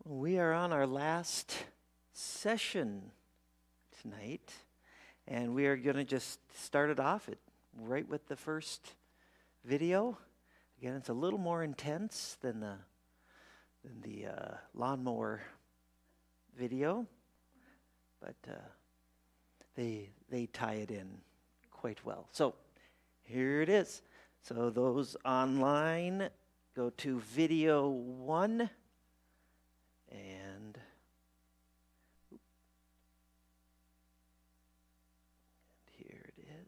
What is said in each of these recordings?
We are on our last session tonight, and we are going to just start it off right with the first video. Again, it's a little more intense than the lawnmower video, but they tie it in quite well. So here it is. So those online, go to video 1. And here it is.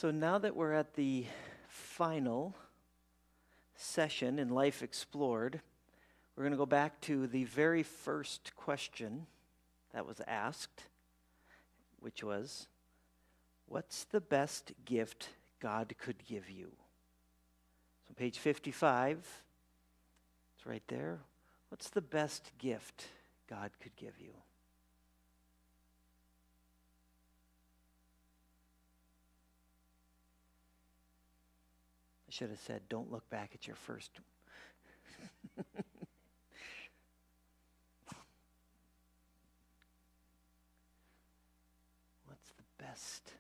So now that we're at the final session in Life Explored, we're going to go back to the very first question that was asked, which was, what's the best gift God could give you? So page 55, it's right there. What's the best gift God could give you? I should have said, don't look back at your first. What's the best?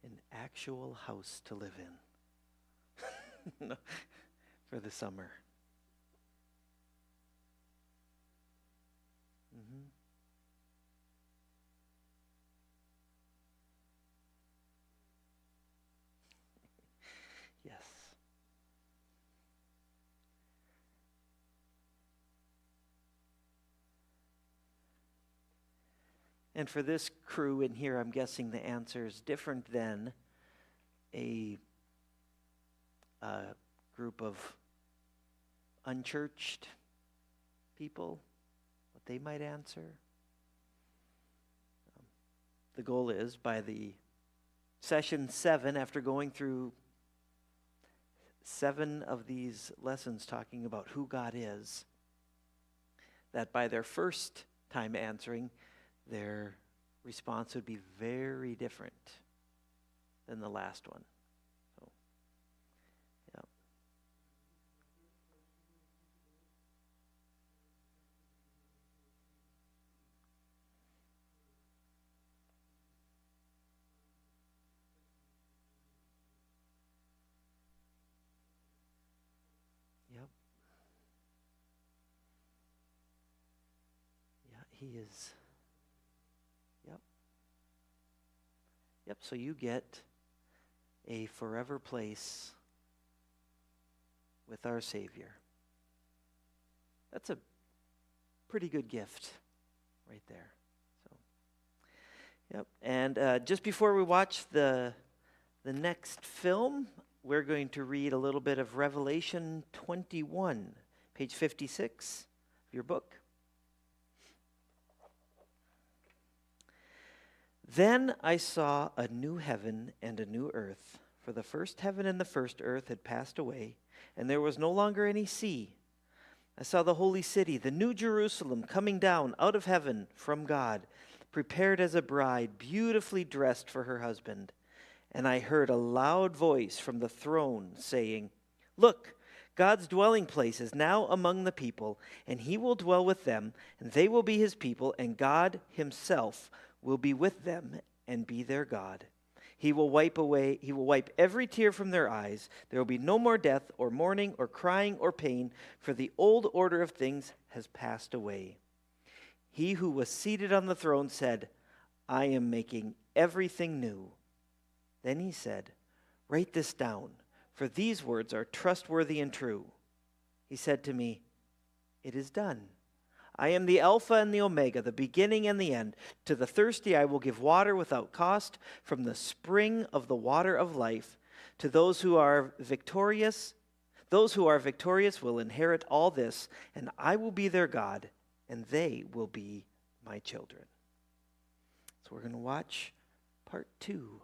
An actual house to live in for the summer. Mm-hmm. Yes. And for this crew in here, I'm guessing the answer is different than a group of unchurched people, what they might answer. The goal is, by the session 7, after going through 7 of these lessons talking about who God is, that by their first time answering, their response would be very different than the last one. So, yeah. Yep. Yeah, he is. Yep. Yep, so you get a forever place with our Savior. That's a pretty good gift right there. So, yep. And just before we watch the next film, we're going to read a little bit of Revelation 21, page 56 of your book. Then I saw a new heaven and a new earth, for the first heaven and the first earth had passed away, and there was no longer any sea. I saw the holy city, the new Jerusalem, coming down out of heaven from God, prepared as a bride, beautifully dressed for her husband. And I heard a loud voice from the throne saying, "Look, God's dwelling place is now among the people, and he will dwell with them, and they will be his people, and God himself will be with them and be their God. He will wipe every tear from their eyes. There will be no more death or mourning or crying or pain, for the old order of things has passed away." He who was seated on the throne said, "I am making everything new." Then he said, "Write this down, for these words are trustworthy and true." He said to me, "It is done. I am the Alpha and the Omega, the beginning and the end. To the thirsty I will give water without cost from the spring of the water of life. To those who are victorious will inherit all this, and I will be their God, and they will be my children." So we're going to watch part 2.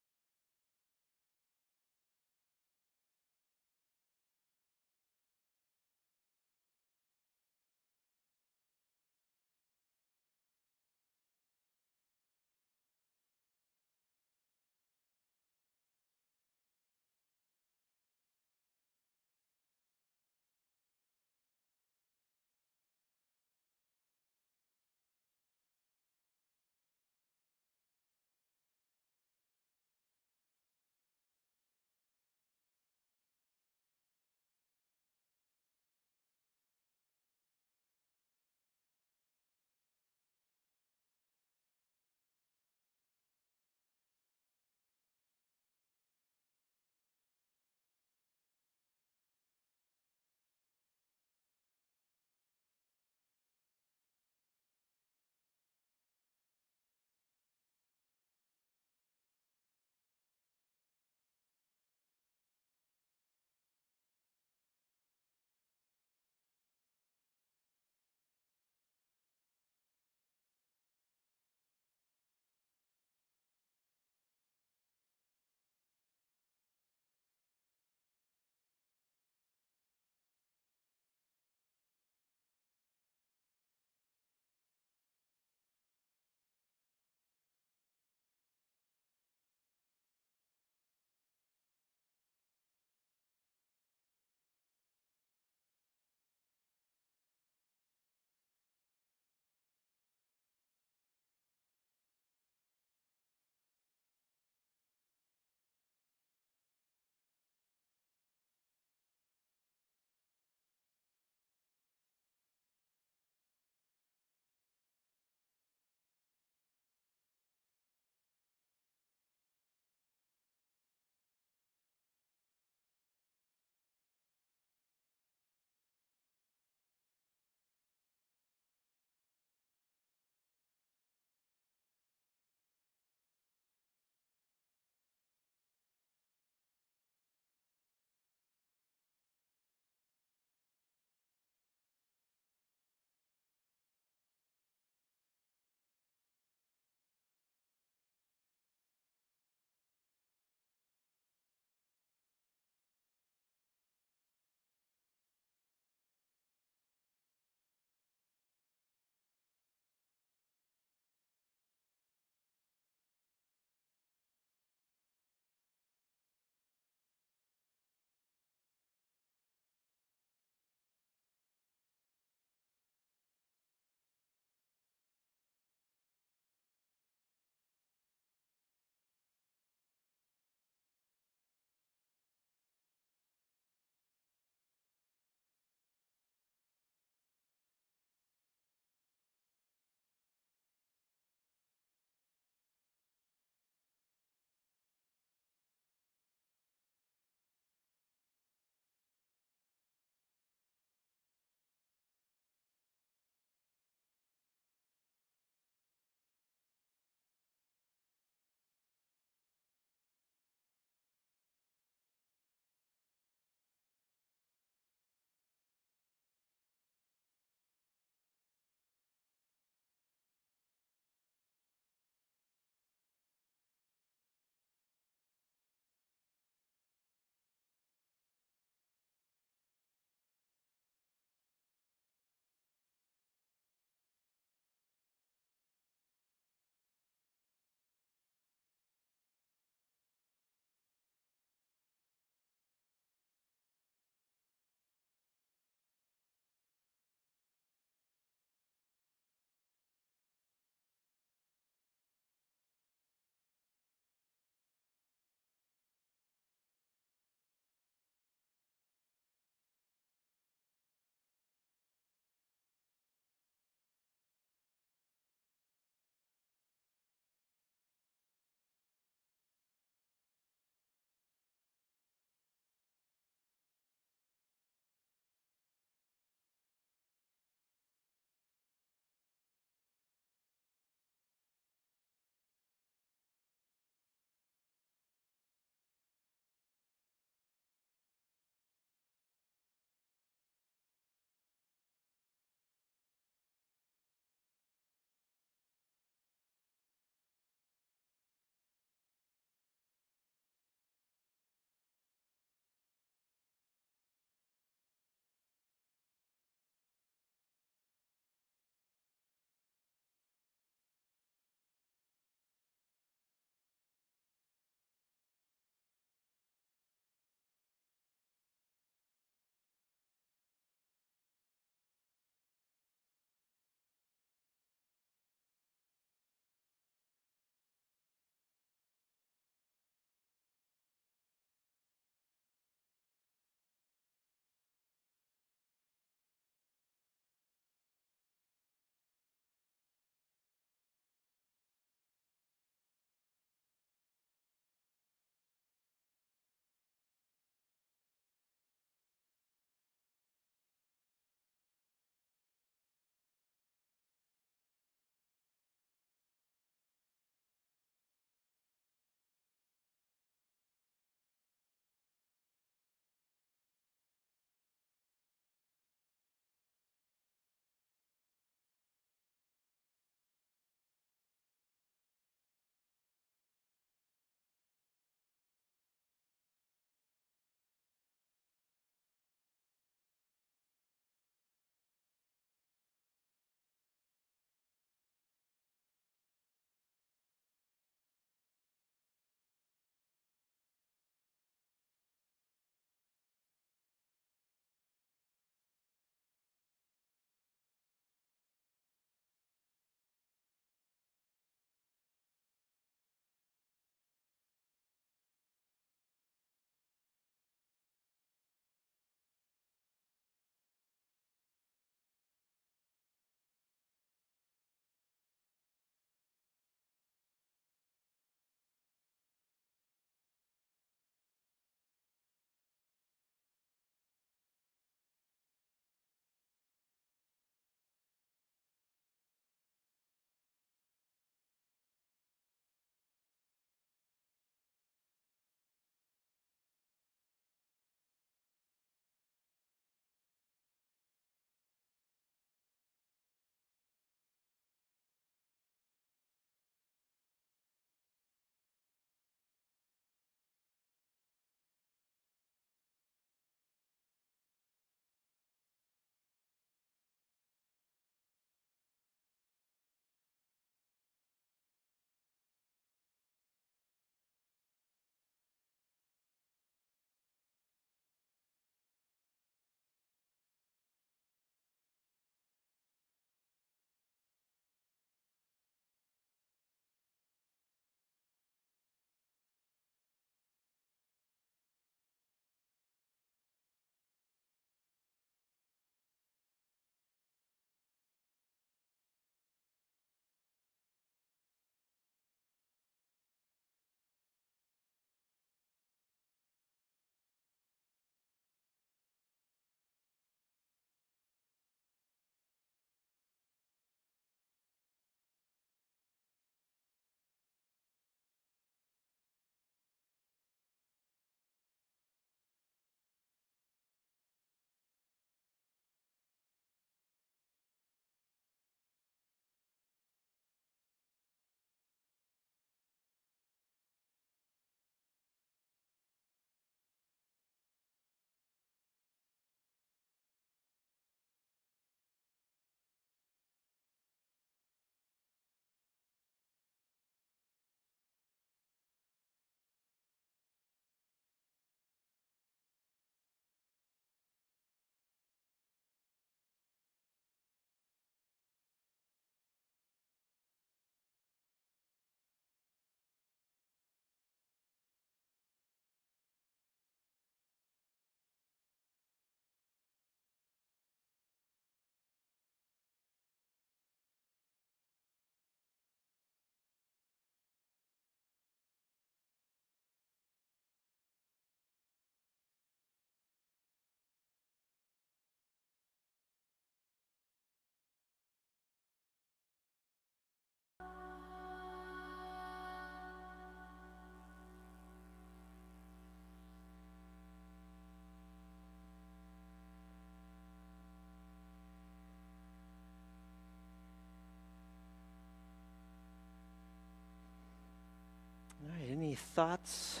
Any thoughts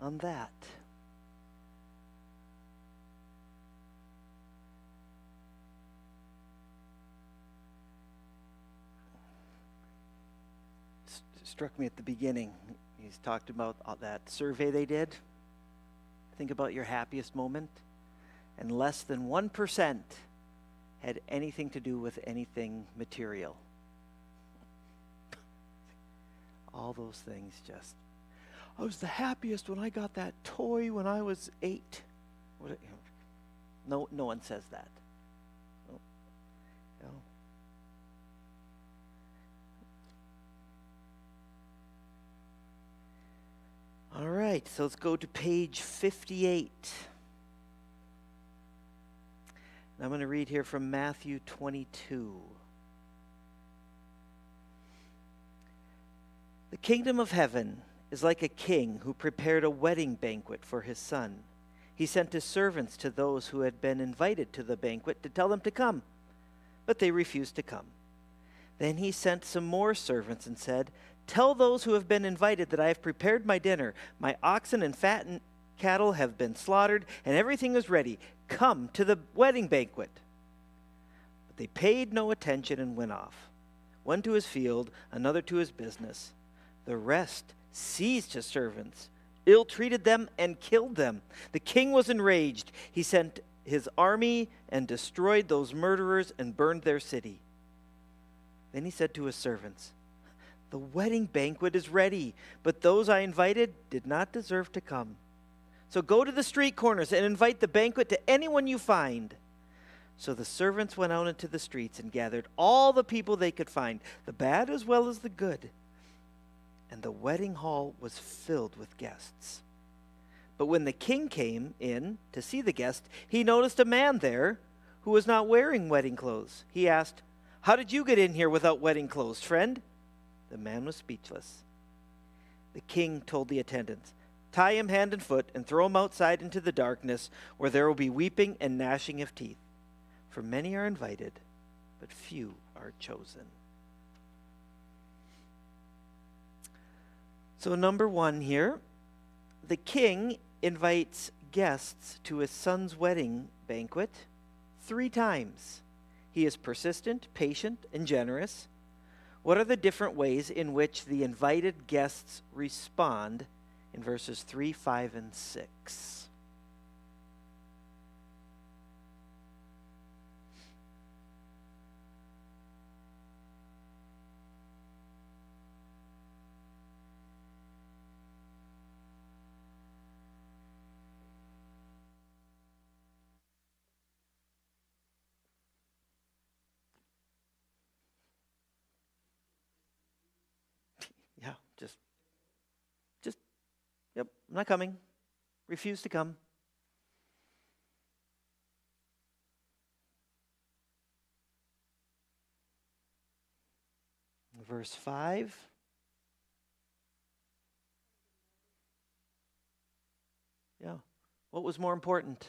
on that? Struck me at the beginning. He's talked about that survey they did. Think about your happiest moment. And less than 1% had anything to do with anything material. All those things just, I was the happiest when I got that toy when I was 8. No one says that. No. All right, so let's go to page 58. And I'm going to read here from Matthew 22. The kingdom of heaven is like a king who prepared a wedding banquet for his son. He sent his servants to those who had been invited to the banquet to tell them to come, but they refused to come. Then he sent some more servants and said, "Tell those who have been invited that I have prepared my dinner. My oxen and fattened cattle have been slaughtered, and everything is ready. Come to the wedding banquet." But they paid no attention and went off, one to his field, another to his business. The rest seized his servants, ill-treated them, and killed them. The king was enraged. He sent his army and destroyed those murderers and burned their city. Then he said to his servants, "The wedding banquet is ready, but those I invited did not deserve to come. So go to the street corners and invite the banquet to anyone you find." So the servants went out into the streets and gathered all the people they could find, the bad as well as the good. And the wedding hall was filled with guests. But when the king came in to see the guests, he noticed a man there who was not wearing wedding clothes. He asked, "How did you get in here without wedding clothes, friend?" The man was speechless. The king told the attendants, "Tie him hand and foot and throw him outside into the darkness, where there will be weeping and gnashing of teeth. For many are invited, but few are chosen." So number 1 here, the king invites guests to his son's wedding banquet 3 times. He is persistent, patient, and generous. What are the different ways in which the invited guests respond in verses 3, 5, and 6? Yeah, yep, I'm not coming. Refuse to come. Verse 5. Yeah, what was more important?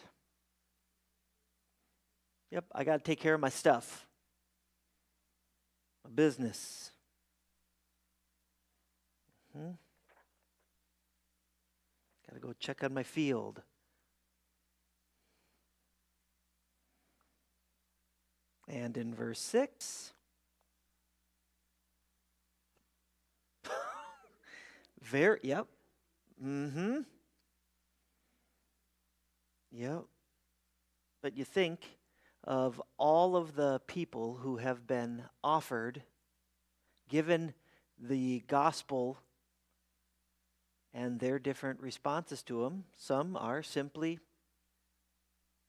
Yep, I got to take care of my stuff, my business. Got to go check on my field. And in verse 6, yep. Yep. But you think of all of the people who have been offered, given the gospel and their different responses to them. Some are simply,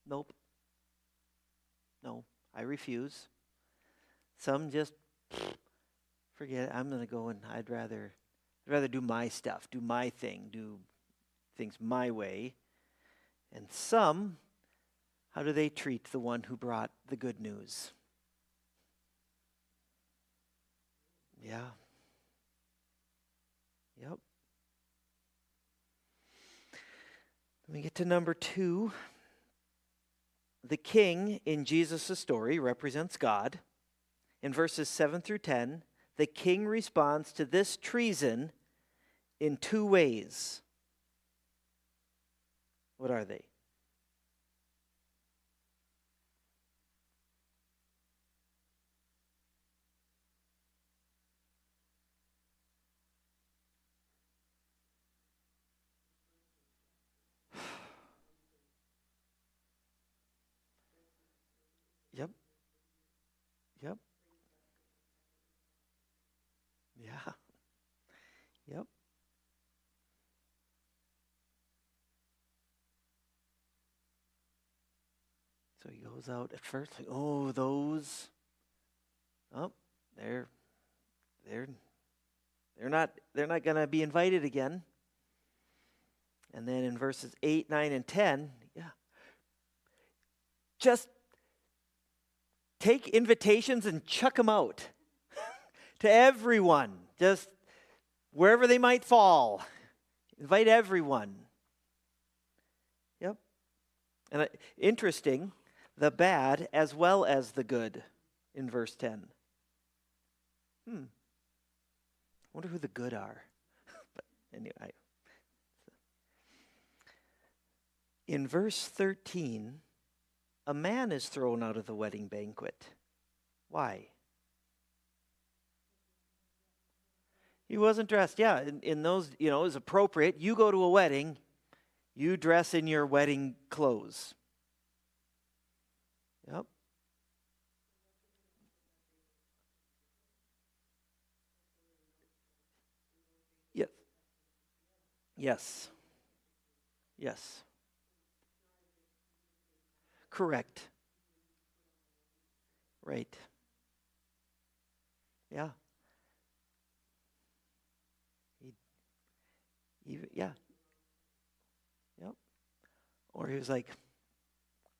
nope, no, I refuse. Some just, forget it, I'm going to go and I'd rather do my stuff, do my thing, do things my way. And some, how do they treat the one who brought the good news? Yeah. Yep. Let me get to number 2. The king in Jesus' story represents God. In verses 7 through 10, the king responds to this treason in two ways. What are they? Yep. Yep. Yeah. Yep. So he goes out at first, like, oh, those. Oh, they're not going to be invited again. And then in verses 8, 9, and 10, yeah, just take invitations and chuck them out to everyone, just wherever they might fall. Invite everyone. Yep. And interesting, the bad as well as the good in verse 10. Wonder who the good are. But anyway. In verse 13, a man is thrown out of the wedding banquet. Why? He wasn't dressed. Yeah, in those, it was appropriate. You go to a wedding, you dress in your wedding clothes. Yep. Yes. Yes. Yes. Correct. Right. Yeah. Yeah. Yep. Or he was like,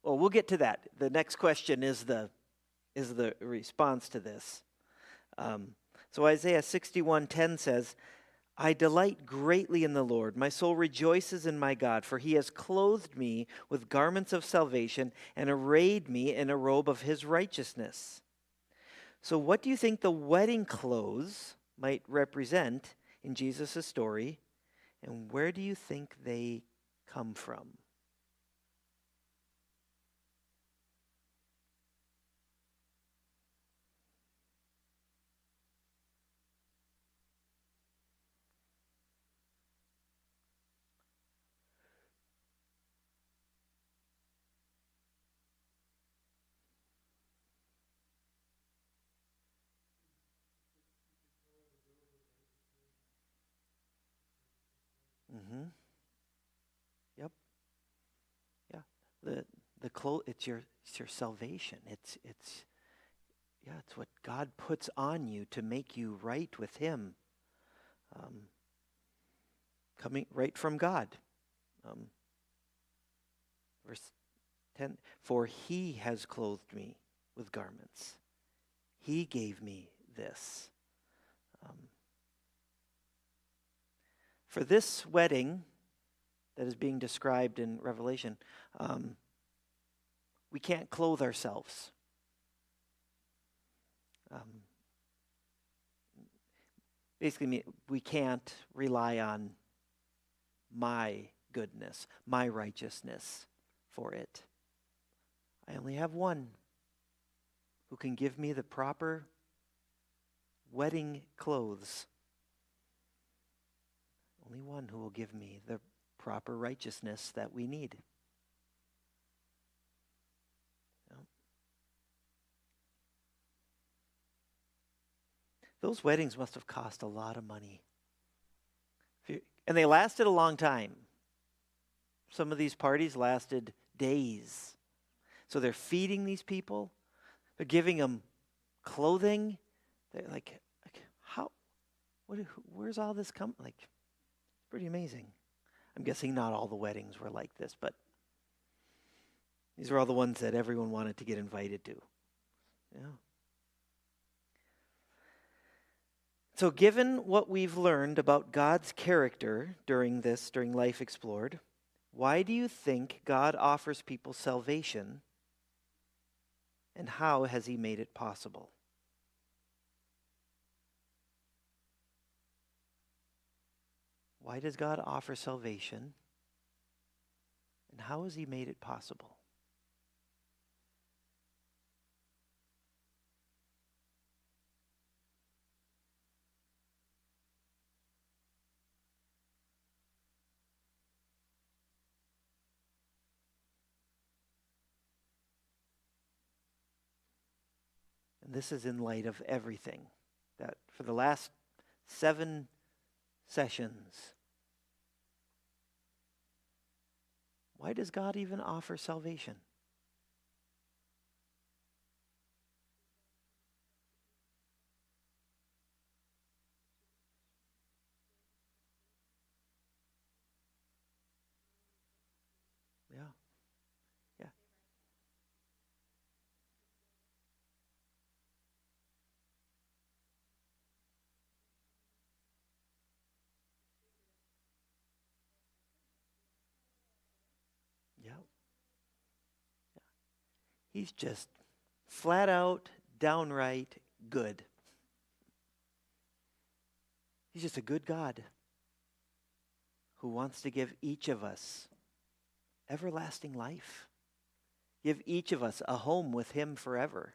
well, we'll get to that. The next question is the response to this. So Isaiah 61:10 says, I delight greatly in the Lord. My soul rejoices in my God, for he has clothed me with garments of salvation and arrayed me in a robe of his righteousness. So what do you think the wedding clothes might represent in Jesus' story, and where do you think they come from? Mm-hmm. Yep. Yeah. The clothes, it's your salvation. It's what God puts on you to make you right with him. Coming right from God. Verse 10, for he has clothed me with garments. He gave me this. For this wedding that is being described in Revelation, we can't clothe ourselves. Basically, we can't rely on my goodness, my righteousness for it. I only have one who can give me the proper wedding clothes. Only one who will give me the proper righteousness that we need. Those weddings must have cost a lot of money. And they lasted a long time. Some of these parties lasted days. So they're feeding these people. They're giving them clothing. They're like how? Where's all this come? Like, it's pretty amazing. I'm guessing not all the weddings were like this, but these are all the ones that everyone wanted to get invited to. Yeah. So given what we've learned about God's character during Life Explored, why do you think God offers people salvation, and how has he made it possible? Why does God offer salvation? And how has he made it possible? And this is in light of everything that for the last 7 sessions, why does God even offer salvation? Yeah, yeah. Yeah. He's just flat out, downright good. He's just a good God who wants to give each of us everlasting life. Give each of us a home with him forever,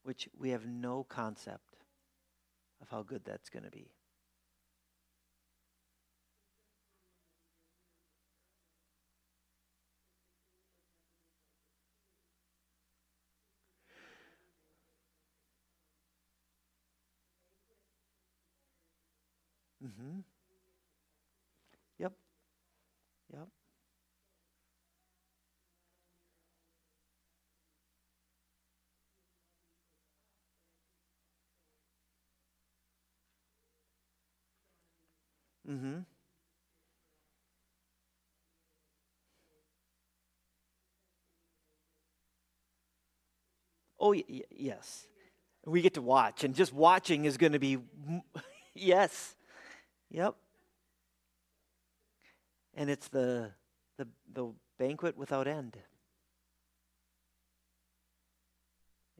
which we have no concept of how good that's going to be. Mm-hmm. Yep. Yep. Mm-hmm. Oh, yes. We get to watch, and just watching is going to be, yes. Yep. And it's the banquet without end.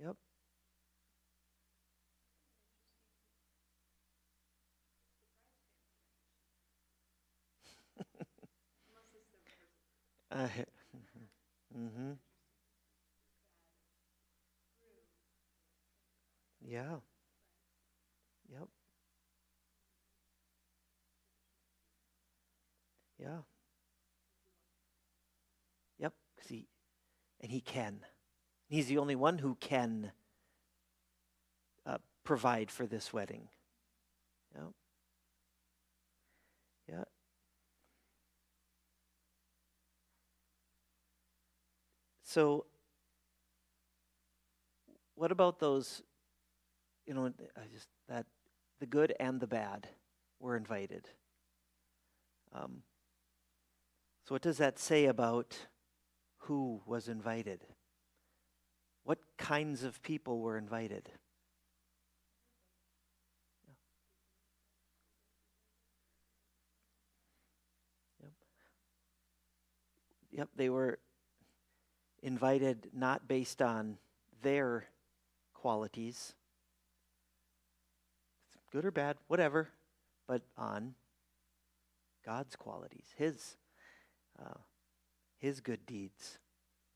Yep. Uh, mm-hmm. Yeah. Yep. Yeah. Yep. 'Cause he can. He's the only one who can provide for this wedding. Yep. Yeah. So, what about those? I just that the good and the bad were invited. So, what does that say about who was invited? What kinds of people were invited? Yep. Yep, they were invited not based on their qualities, good or bad, whatever, but on God's qualities, His good deeds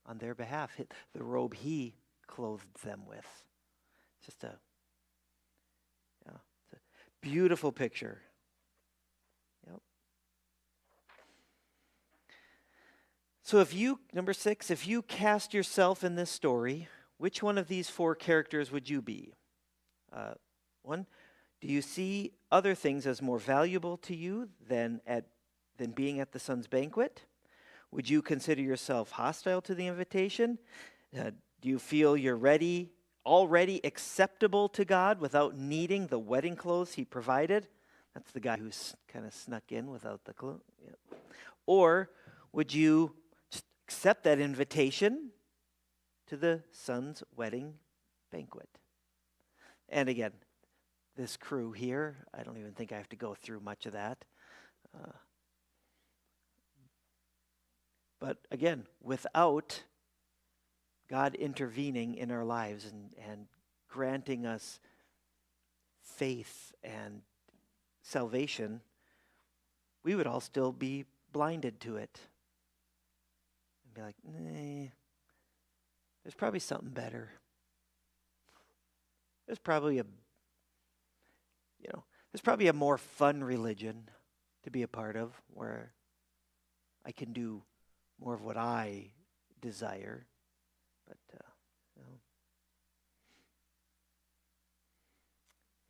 on their behalf, the robe He clothed them with. Just it's a beautiful picture. Yep. So number 6, if you cast yourself in this story, which one of these 4 characters would you be? 1, do you see other things as more valuable to you than being at the son's banquet? Would you consider yourself hostile to the invitation? Do you feel you're already acceptable to God without needing the wedding clothes he provided? That's the guy who's kind of snuck in without the clothes. Yep. Or would you just accept that invitation to the son's wedding banquet? And again, this crew here, I don't even think I have to go through much of that. But again, without God intervening in our lives and granting us faith and salvation, we would all still be blinded to it. And be like, nah, there's probably something better. There's probably a more fun religion to be a part of where I can do more of what I desire. But,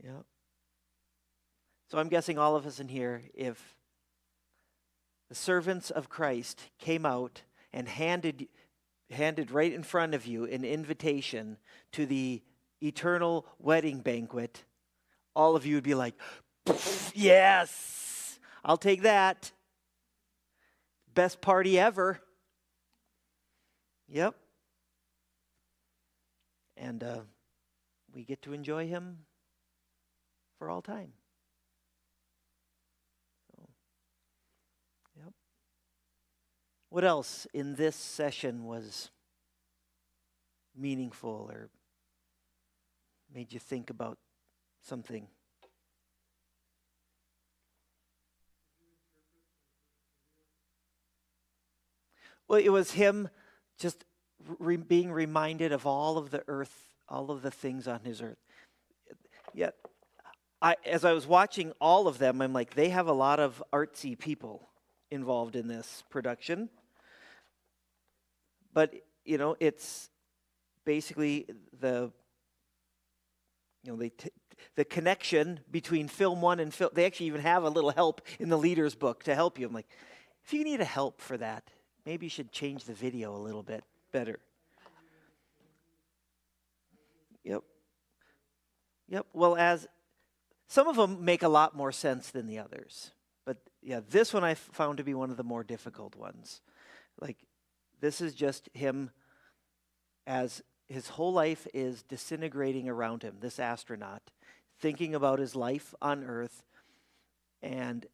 yeah. So I'm guessing all of us in here, if the servants of Christ came out and handed right in front of you an invitation to the eternal wedding banquet, all of you would be like, yes, I'll take that. Best party ever. Yep. And we get to enjoy him for all time. So, yep. What else in this session was meaningful or made you think about something? Well, it was him just being reminded of all of the earth, all of the things on his earth. Yet, as I was watching all of them, I'm like, they have a lot of artsy people involved in this production. But, it's basically the connection between film one and film. They actually even have a little help in the leader's book to help you. I'm like, if you need a help for that, maybe you should change the video a little bit better. Yep. Well, as some of them make a lot more sense than the others. But yeah, this one I found to be one of the more difficult ones. Like, this is just him as his whole life is disintegrating around him, this astronaut, thinking about his life on Earth and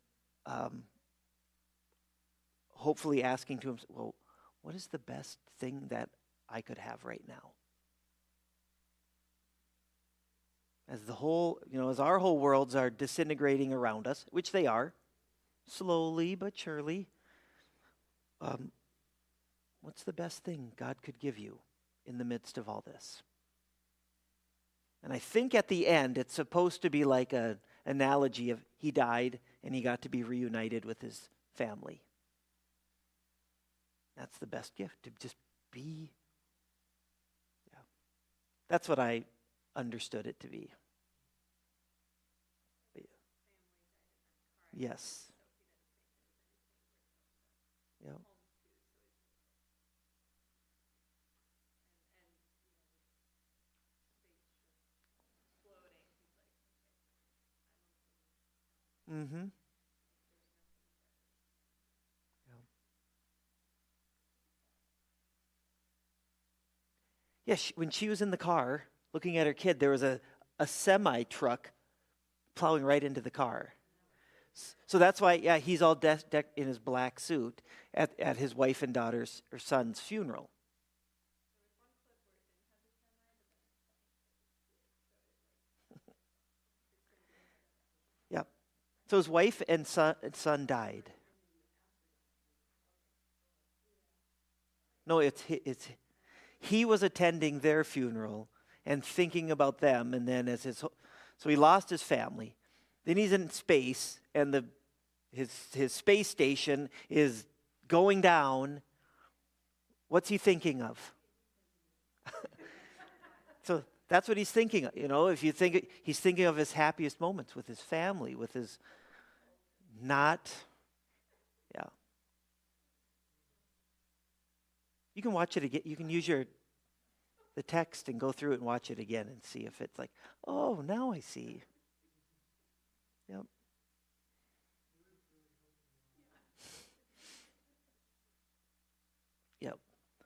hopefully asking to himself, well, what is the best thing that I could have right now? As as our whole worlds are disintegrating around us, which they are, slowly but surely, what's the best thing God could give you in the midst of all this? And I think at the end, it's supposed to be like an analogy of he died and he got to be reunited with his family. That's the best gift, to just be. Yeah. That's what I understood it to be. Yes. Yeah. Mm-hmm. Yeah, when she was in the car looking at her kid, there was a semi-truck plowing right into the car. So that's why, he's all decked in his black suit at his wife and daughter's or son's funeral. Yep. So his wife and son died. No, it's he was attending their funeral and thinking about them, and then so he lost his family. Then he's in space, and his space station is going down. What's he thinking of? So that's what he's thinking of. If you think he's thinking of his happiest moments with his family, with his yeah. You can watch it again. You can use the text and go through it and watch it again and see if it's like, oh, now I see. Yep. Yep.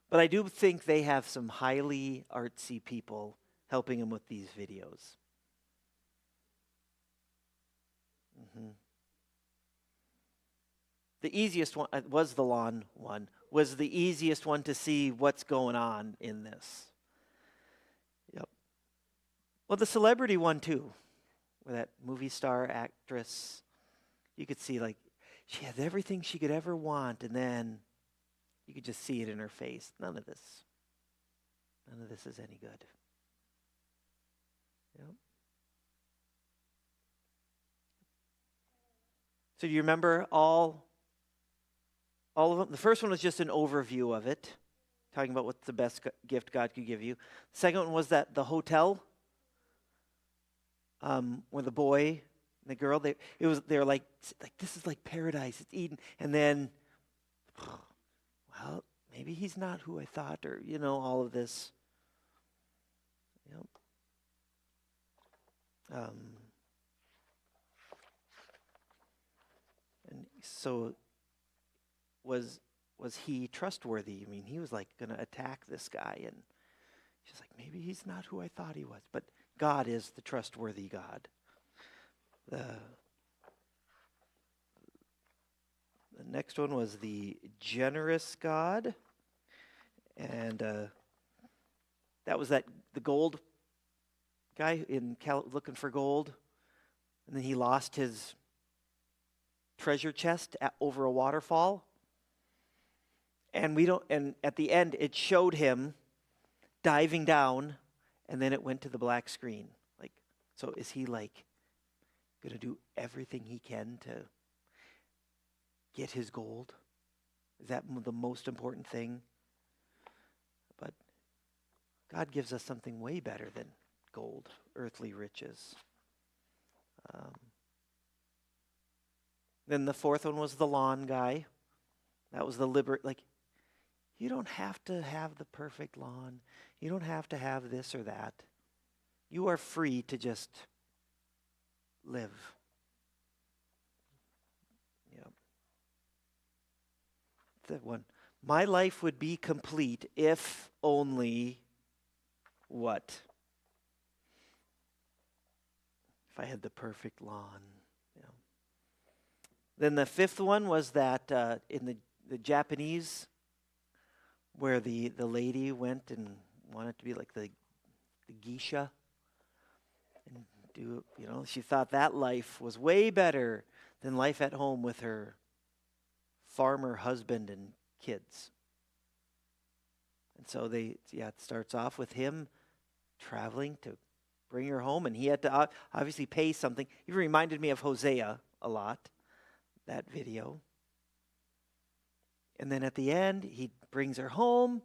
But I do think they have some highly artsy people helping them with these videos. Mm-hmm. The easiest one was the lawn one, was the easiest one to see what's going on in this. Yep. Well, the celebrity one too, where that movie star actress, you could see She has everything she could ever want, and then you could just see it in her face. None of this is any good. Yep. So do you remember all of them? The first one was just an overview of it, talking about what's the best gift God could give you. The second one was that the hotel, where the boy and the girl, they're like this is like paradise, it's Eden. And then, well, maybe he's not who I thought, or all of this. Yep. And so was he trustworthy? I mean, he was like going to attack this guy, and she's like, maybe he's not who I thought he was. But God is the trustworthy God. The next one was the generous God, and that was the gold guy looking for gold, and then he lost his treasure chest over a waterfall. And at the end it showed him diving down, and then it went to the black screen. Like, so is he like going to do everything he can to get his gold? Is that the most important thing? But God gives us something way better than gold, earthly riches. Then the fourth one was the lawn guy. That was like, you don't have to have the perfect lawn. You don't have to have this or that. You are free to just live. Yep. That one. My life would be complete if only what? If I had the perfect lawn. Yeah. Then the fifth one was that in the Japanese, where the lady went and wanted to be like the geisha, and she thought that life was way better than life at home with her farmer husband and kids. And so it starts off with him traveling to bring her home, and he had to obviously pay something. It reminded me of Hosea a lot, that video. And then at the end, he brings her home.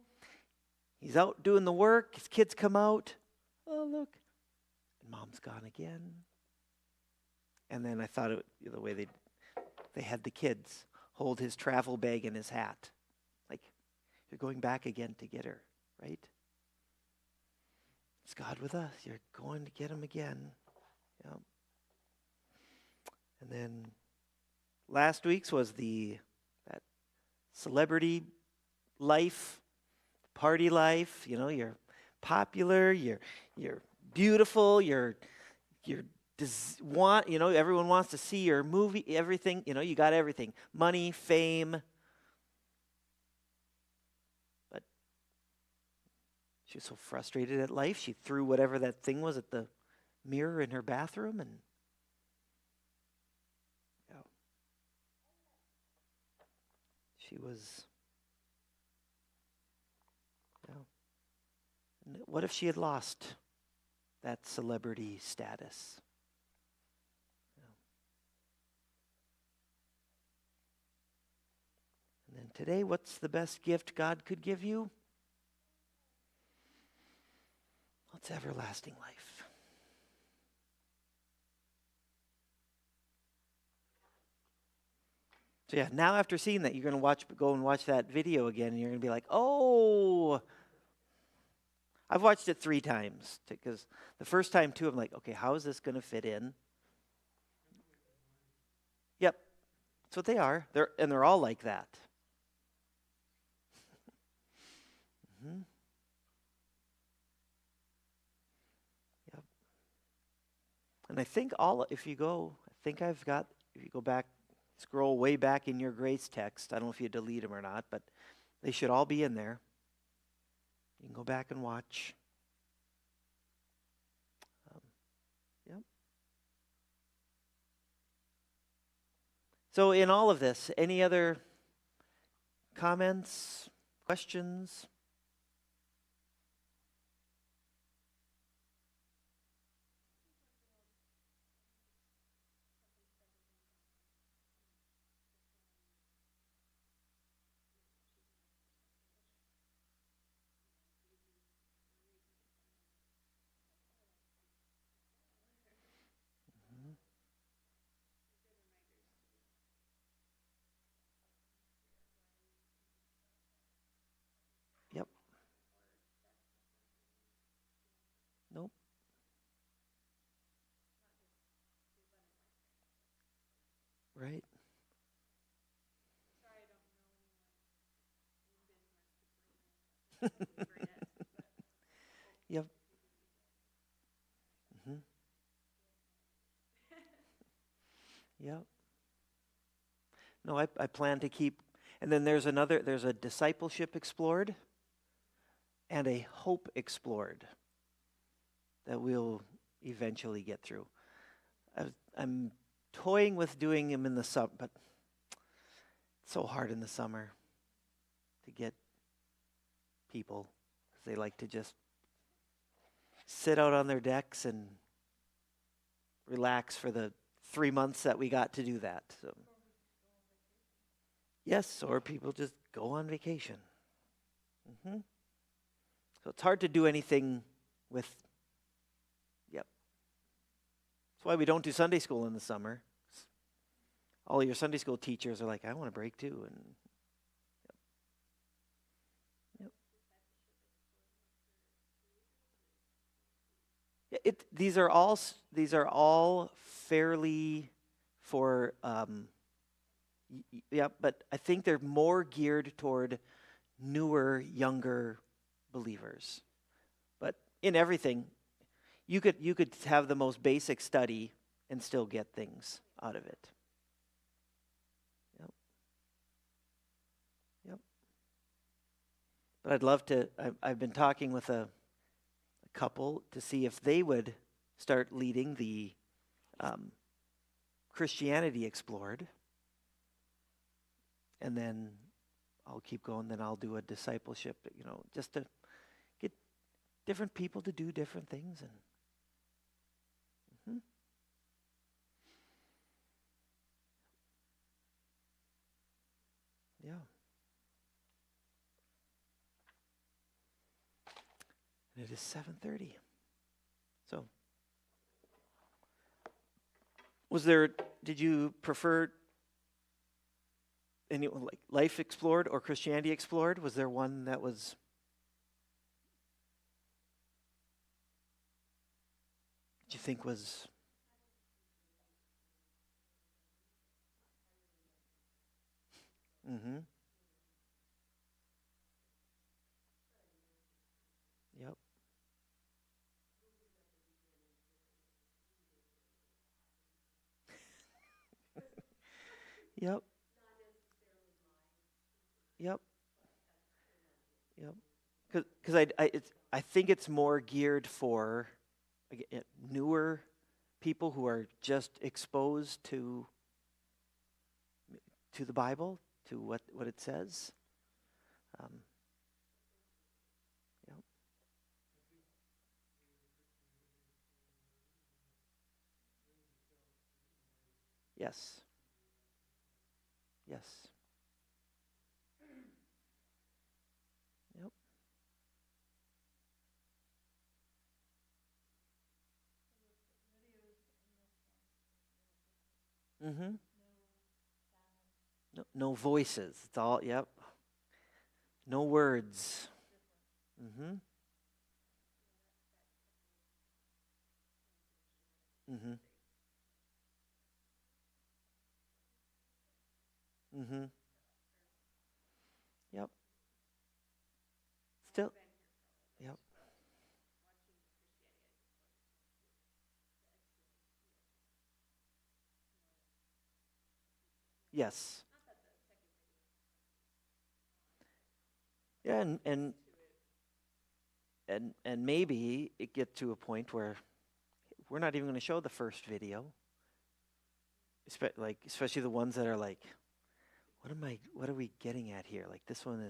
He's out doing the work. His kids come out. Oh, look. And mom's gone again. And then I thought the way they had the kids hold his travel bag and his hat. Like, you're going back again to get her, right? It's God with us. You're going to get him again. Yep. And then last week's was that celebrity life, party life. You're popular, you're beautiful, everyone wants to see your movie, everything. You got everything: money, fame. But she was so frustrated at life, she threw whatever that thing was at the mirror in her bathroom, and she was. What if she had lost that celebrity status? And then today, what's the best gift God could give you? Well, it's everlasting life. So yeah, now after seeing that, you're going to go and watch that video again, and you're going to be like, oh, I've watched it 3 times, because the first time too, I'm like, okay, how is this going to fit in? Yep, that's what they are. They're all like that. Mm-hmm. Yep. And I think if you go back, scroll way back in your grace text. I don't know if you delete them or not, but they should all be in there. You can go back and watch. Yep. So in all of this, any other comments, questions? Mhm. Yep. Nope. Right. Yep. Hmm. Yep. No, I plan to keep, and then there's a discipleship explored and a hope explored that we'll eventually get through. I'm toying with doing them in the summer, but it's so hard in the summer to get people. They like to just sit out on their decks and relax for the 3 months that we got to do that. So. Yes, or people just go on vacation. Hmm. So it's hard to do anything with, yep. That's why we don't do Sunday school in the summer. All your Sunday school teachers are like, I want a break too. And yep. Yep. These are all fairly for, yeah, but I think they're more geared toward newer, younger believers. But in everything, you could have the most basic study and still get things out of it. Yep. Yep. But I'd love to. I've been talking with a couple to see if they would start leading the Christianity Explored, and then I'll keep going. Then I'll do a discipleship. Just to get different people to do different things and. Yeah. And it is 7:30. So, did you prefer any like Life Explored or Christianity Explored? Was there one that was you think was mm-hmm. Yep. Yep. Yep. Yep. Because I think it's more geared for newer people who are just exposed to the Bible, to what it says. Um, yep. Yes. Yes. Yep. Mm-hmm. No voices. It's all, yep. No words. Mm-hmm. Mm-hmm. Mm-hmm. Yep. Still. Yep. Yes. Yeah, and maybe it get to a point where we're not even going to show the first video. especially the ones that are like, what are we getting at here? Like this one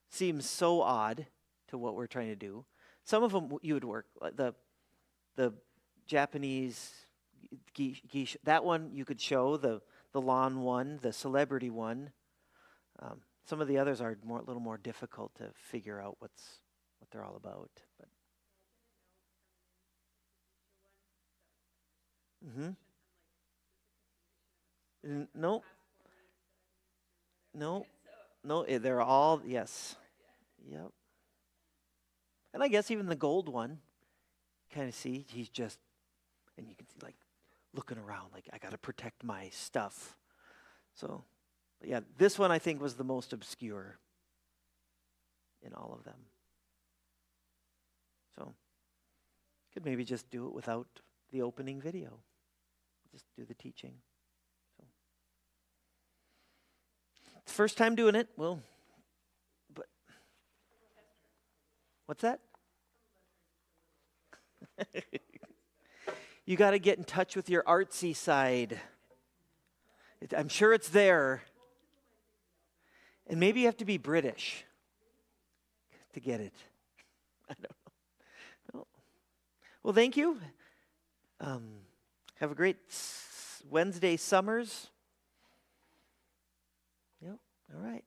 seems so odd to what we're trying to do. Some of them you would work, like the Japanese geisha, that one you could show, the lawn one, the celebrity one. Some of the others are a little more difficult to figure out what they're all about. But no, no, no. They're all yes, yep. And I guess even the gold one, kind of see he's just, and you can see like looking around, like I got to protect my stuff. So, but yeah, this one I think was the most obscure in all of them. So, could maybe just do it without the opening video. Just do the teaching. So, it's the first time doing it. Well, but what's that? You got to get in touch with your artsy side. I'm sure it's there. And maybe you have to be British to get it. I don't know. No. Well, thank you. Have a great Wednesday summers. Yep. All right.